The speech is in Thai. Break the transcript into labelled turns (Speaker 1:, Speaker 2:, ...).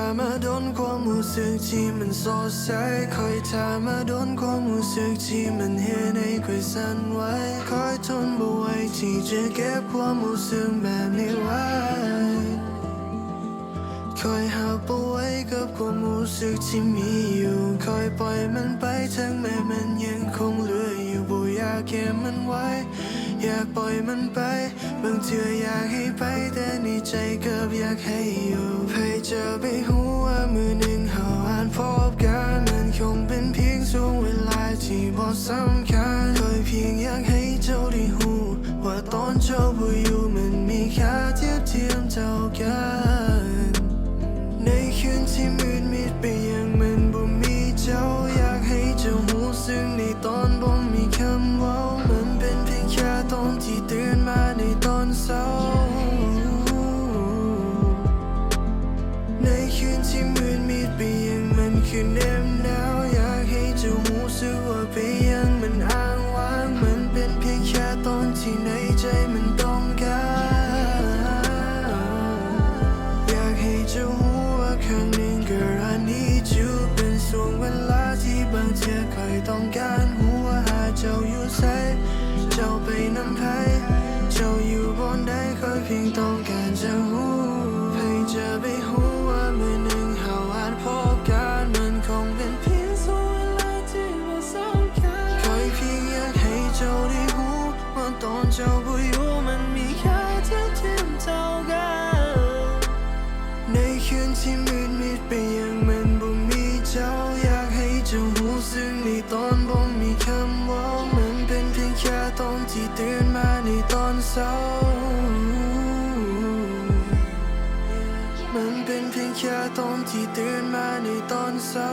Speaker 1: ามมาโดนความรู้สึกที่มันสดใสคอยถามมาโดนความรู้สึกที่มันเห็นให้คอยสั่นไหวคอยทนบ่ไหวที่จะเก็บความรู้สึกแบบนี้ไว้คอยหาเอาไว้กับความรู้สึกที่มีอยู่คอยปล่อยมันไปทั้งแม้มันยังคงเหลืออยู่บ่อยากเก็บมันไว้อยากปล่อยมันไปบางเทื่ออยากให้ไปแต่ในใจกับอยากให้อยู่ให้เจอไปหูว่ามือหนึ่งเราอาจพบกันมันคงเป็นเพียงช่วงเวลาที่บ่สำคัญคอยเพียงอยากให้เจ้าได้หูว่าตอนเจ้าบ่อยู่มันมีค่าเทียมเท่ากันในคืนที่มืดมิดไปยังมันบ่มีเจ้าอยากให้เจ้าหูซึ่งในตอนบ่มีคำเว้ามันเป็นเพียงแค่ตอนที่ตื่นมาในตอนเช้าในคืนที่มืดมิดไปยังมันคือแนมหนาวอยากให้เจ้าหูสึกว่าไปยังมันอ้างว้างมันเป็นเพียงแค่ตอนที่ในใจมันต้องการอยากให้เจ้าหูว่าครั้งหนึ่ง Girl I need you เป็นช่วงเวลาที่บางเทีคอยต้องการหูว่าหาเจ้าอยู่ไสเจ้าไปนำไผเจ้าอยู่บนใดคอยเพียงต้องการจะหูให้เจอไปหูว่ามือหนึ่งเราอาจพบกันมันคงเป็นเพียงช่วงเวลาที่บ่สำคัญคอยเพียงอยากให้เจ้าได้หูว่าตอนเจ้าบ่อยู่มันมีค่าเทียมเท่ากันในคืนที่มืดมิดไปยังมันบ่มีเจ้าอยากให้เจ้าหูซึ่งในตอนบ่มีคำเว้ามันเป็นเพียงแค่ตอนที่ตื่นมาในตอนเช้ามันเป็นเพียงแค่ตอนที่ตื่นมาในตอนเช้า